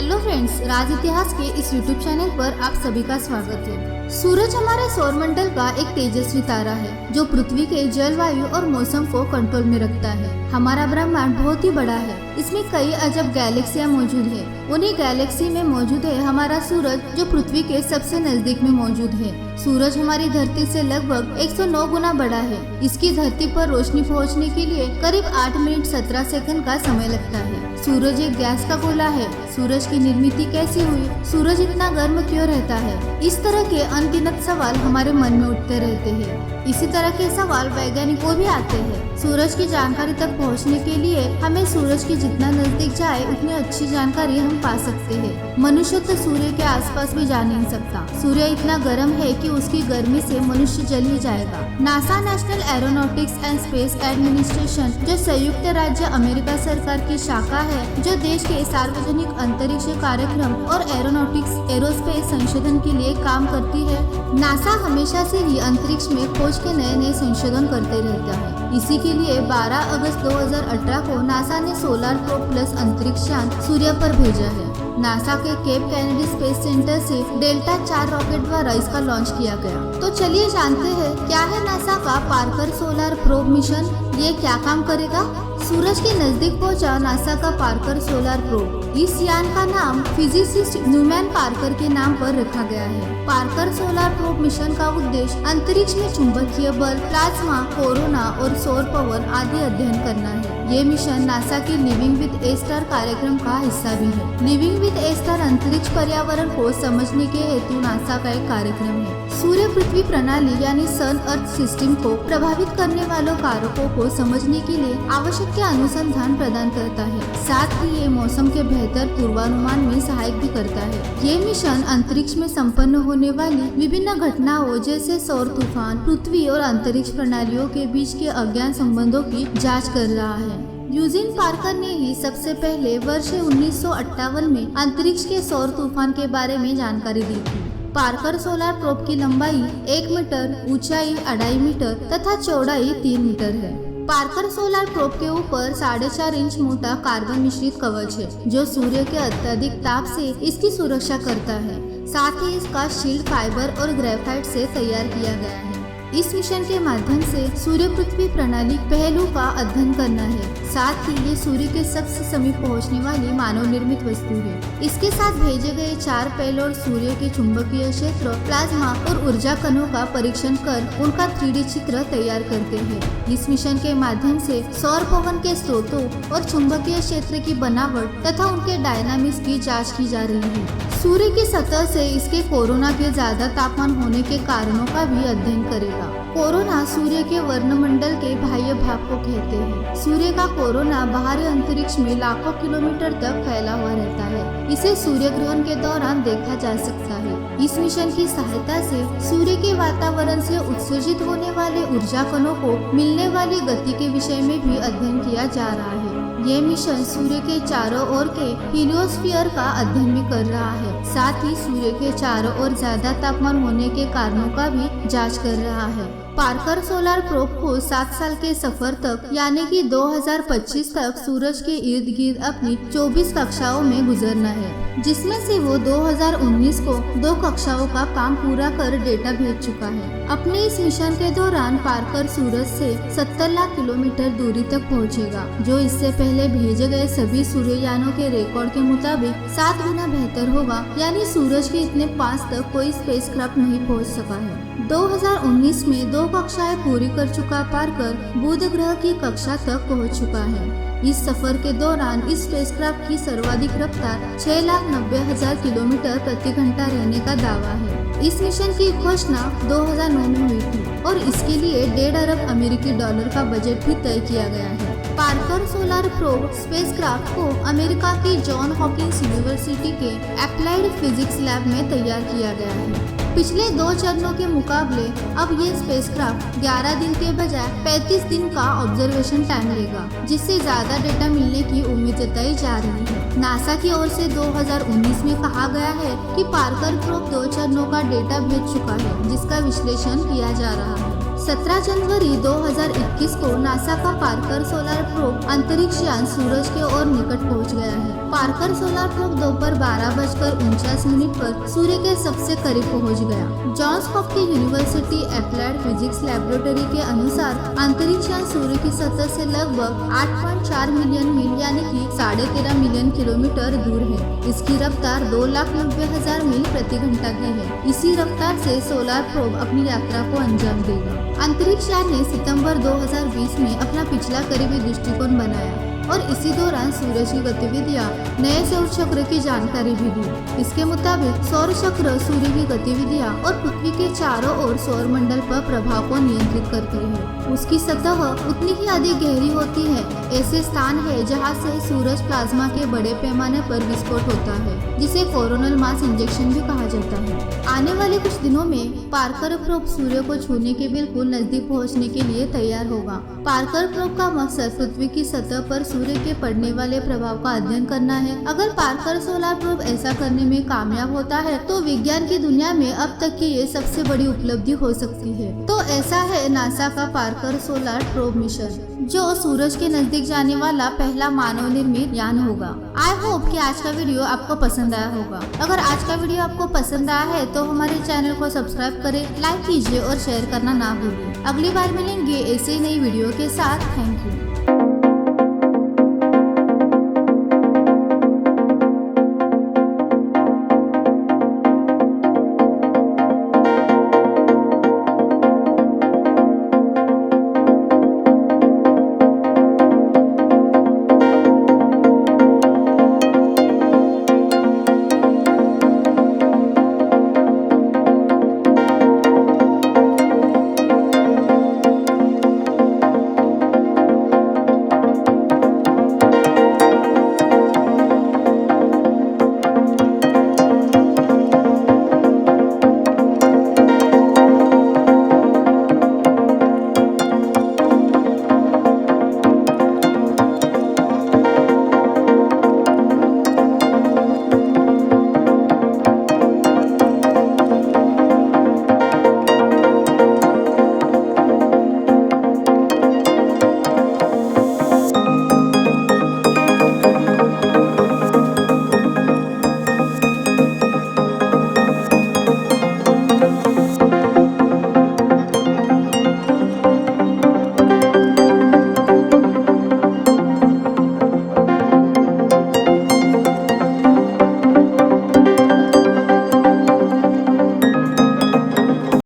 Hello friends, राज इतिहास के इस यूट्यूब चैनल पर आप सभी का स्वागत है। सूरज हमारे सौरमंडल का एक तेजस्वी तारा है जो पृथ्वी के जलवायु और मौसम को कंट्रोल में रखता है। हमारा ब्रह्मांड बहुत ही बड़ा है, इसमें कई अजब गैलेक्सियां मौजूद है। उन्हीं गैलेक्सी में मौजूद है हमारा सूरज जो पृथ्वी के सबसे नजदीक में मौजूद है। सूरज हमारी धरती से लगभग 109 गुना बड़ा है। इसकी धरती पर रोशनी पहुंचने के लिए करीब 8 मिनट 17 सेकंड का समय लगता है। सूरज एक गैस का गोला है। सूरज की निर्मित कैसे हुई? सूरज इतना गर्म क्यों रहता है? इस तरह के अनगिनत सवाल हमारे मन में उठते रहते हैं। इसी तरह के सवाल वैज्ञानिकों भी आते हैं। सूरज की जानकारी तक पहुंचने के लिए हमें सूरज के जितना नजदीक जाए उतनी अच्छी जानकारी हम पा सकते हैं। मनुष्य तो सूर्य के आसपास भी जा नहीं सकता। सूर्य इतना गर्म है कि उसकी गर्मी से मनुष्य जल ही जाएगा। NASA national aeronautics and space administration जो संयुक्त राज्य अमेरिका सरकार की शाखा है जो देश के सार्वजनिक अंतरिक्ष कार्यक्रम और एरोनॉटिक्स एरोस्पेस संशोधन के लिए काम करती है। नासा हमेशा से ही अंतरिक्ष में खोज के नए संशोधन करते रहता है। इसी के लिए 12 अगस्त 2018 को नासा ने सोलर प्रोब प्लस अंतरिक्ष यान सूर्य पर भेजा है। नासा के केप कैनेडी स्पेस सेंटर से डेल्टा 4 रॉकेट द्वारा इसका लॉन्च किया गया। तो चलिए जानते हैं क्या है नासा का पार्कर सोलर प्रोब मिशन, ये क्या काम करेगा। सूरज के नजदीक पहुंचा नासा का पार्कर सोलर प्रोब। इस यान का नाम फिजिसिस्ट न्यूमैन पार्कर के नाम पर रखा गया है। पार्कर सोलर प्रोब मिशन का उद्देश्य अंतरिक्ष में चुंबकीय बल, प्लाज्मा, कोरोना और सौर पवन आदि अध्ययन करना है। ये मिशन नासा के लिविंग विद ए स्टार कार्यक्रम का हिस्सा भी है। लिविंग विद ए स्टार अंतरिक्ष पर्यावरण को समझने के हेतु नासा का एक कार्यक्रम है। सूर्य पृथ्वी प्रणाली यानी सन अर्थ सिस्टम को प्रभावित करने वालों कारकों को समझने के लिए आवश्यक अनुसंधान प्रदान करता है। साथ ही ये मौसम के बेहतर पूर्वानुमान में सहायक भी करता है। ये मिशन अंतरिक्ष में संपन्न होने वाली विभिन्न घटनाओं जैसे सौर तूफान, पृथ्वी और अंतरिक्ष प्रणालियों के बीच के अज्ञात संबंधों की जांच कर रहा है। यूजिन पार्कर ने ही सबसे पहले वर्ष 1958 में अंतरिक्ष के सौर तूफान के बारे में जानकारी दी थी। पार्कर सोलर प्रोब की लंबाई 1 मीटर, ऊंचाई 2.5 मीटर तथा चौड़ाई 3 मीटर है। पार्कर सोलर प्रोब के ऊपर 4.5 इंच मोटा कार्बन मिश्रित कवच है जो सूर्य के अत्यधिक ताप से इसकी सुरक्षा करता है। साथ ही इसका शील्ड फाइबर और ग्रेफाइट से तैयार किया गया है। इस मिशन के माध्यम से सूर्य पृथ्वी प्रणाली पहलू का अध्ययन करना है। साथ ही ये सूर्य के सबसे समीप पहुंचने वाली मानव निर्मित वस्तु है। इसके साथ भेजे गए 4 पेलोड सूर्य के चुंबकीय क्षेत्र, प्लाज्मा और ऊर्जा कणों का परीक्षण कर उनका 3D चित्र तैयार करते हैं। इस मिशन के माध्यम से सौर पवन के स्रोतों और चुंबकीय क्षेत्र की बनावट तथा उनके डायनामिक्स की जाँच की जा रही है। सूर्य की सतह से इसके कोरोना के ज्यादा तापमान होने के कारणों का भी अध्ययन करेगा। कोरोना सूर्य के वर्णमंडल के बाह्य भाग को कहते हैं। सूर्य का कोरोना बाहरी अंतरिक्ष में लाखों किलोमीटर तक फैला हुआ रहता है। इसे सूर्य ग्रहण के दौरान देखा जा सकता है। इस मिशन की सहायता से सूर्य के वातावरण से उत्सर्जित होने वाले ऊर्जा कणों को मिलने वाली गति के विषय में भी अध्ययन किया जा रहा है। ये मिशन सूर्य के चारों ओर के हीलियोस्फीयर का अध्ययन भी कर रहा है। साथ ही सूर्य के चारों ओर ज्यादा तापमान होने के कारणों का भी जांच कर रहा है। पार्कर सोलर प्रोब को 7 साल के सफर तक यानी कि 2025 तक सूरज के इर्द गिर्द अपनी 24 कक्षाओं में गुजरना है, जिसमें से वो 2019 को 2 कक्षाओं का काम पूरा कर डेटा भेज चुका है। अपने इस मिशन के दौरान पार्कर सूरज से 70 लाख किलोमीटर दूरी तक पहुंचेगा, जो इससे पहले भेजे गए सभी सूर्ययानों के रिकॉर्ड के मुताबिक 7 गुना बेहतर होगा। यानी सूरज के इतने पास तक कोई स्पेसक्राफ्ट नहीं पहुंच सका है। 2019 में 2 कक्षाएं पूरी कर चुका पार्कर बुध ग्रह की कक्षा तक पहुंच चुका है। इस सफर के दौरान इस स्पेसक्राफ्ट की सर्वाधिक रफ्तार 6,90,000 किलोमीटर प्रति घंटा रहने का दावा है। इस मिशन की घोषणा 2009 में हुई थी और इसके लिए 1.5 अरब अमेरिकी डॉलर का बजट भी तय किया गया है। पार्कर सोलर प्रोब स्पेसक्राफ्ट को अमेरिका की जॉन हॉकिंस यूनिवर्सिटी के अप्लाइड फिजिक्स लैब में तैयार किया गया है। पिछले 2 चरणों के मुकाबले अब ये स्पेसक्राफ्ट 11 दिन के बजाय 35 दिन का ऑब्जर्वेशन टाइम लेगा, जिससे ज्यादा डेटा मिलने की उम्मीद जताई जा रही है। नासा की ओर से 2019 में कहा गया है कि पार्कर प्रोब 2 चरणों का डेटा भेज चुका है, जिसका विश्लेषण किया जा रहा है। 17 जनवरी 2021 को नासा का पार्कर सोलर प्रोब अंतरिक्ष यान सूरज के और निकट पहुंच गया है। पार्कर सोलर प्रोब दोपहर 12:49 पर सूर्य के सबसे करीब पहुंच गया। Johns Hopkins University applied physics laboratory के अनुसार अंतरिक्ष यान सूर्य की सतह से लगभग 8.4 मिलियन मील यानी कि 13.5 मिलियन किलोमीटर दूर है। इसकी रफ्तार 2,90,000 मील प्रति घंटा की है। इसी रफ्तार से सोलर प्रोब अपनी यात्रा को अंजाम देगा। अंतरिक्ष यान ने सितंबर 2020 में अपना पिछला करीबी दृष्टिकोण बनाया और इसी दौरान सूरज की गतिविधियां नए सौर चक्र की जानकारी भी दी। इसके मुताबिक सौर चक्र सूर्य की गतिविधियां और पृथ्वी के चारों ओर सौर मंडल पर प्रभाव को नियंत्रित करते हैं। उसकी सतह उतनी ही अधिक गहरी होती है। ऐसे स्थान है जहां से सूरज प्लाज्मा के बड़े पैमाने पर विस्फोट होता है, जिसे कोरोनल मास इंजेक्शन भी कहा जाता है। आने वाले कुछ दिनों में पार्कर प्रोब सूर्य को छूने के बिल्कुल नजदीक पहुंचने के लिए तैयार होगा। पार्कर प्रोब का मकसद पृथ्वी की सतह पर सूर्य के पड़ने वाले प्रभाव का अध्ययन करना है। अगर पार्कर सोलर प्रोब ऐसा करने में कामयाब होता है तो विज्ञान की दुनिया में अब तक की ये सबसे बड़ी उपलब्धि हो सकती है। तो ऐसा है नासा का पार्कर सोलर प्रोब मिशन, जो सूरज के नजदीक जाने वाला पहला मानव निर्मित यान होगा। आई होप कि आज का वीडियो आपको पसंद आया होगा। अगर आज का वीडियो आपको पसंद आया है तो हमारे चैनल को सब्सक्राइब करें, लाइक कीजिए और शेयर करना ना भूलिए। अगली बार मिलेंगे ऐसे ही नई वीडियो के साथ। Thank you.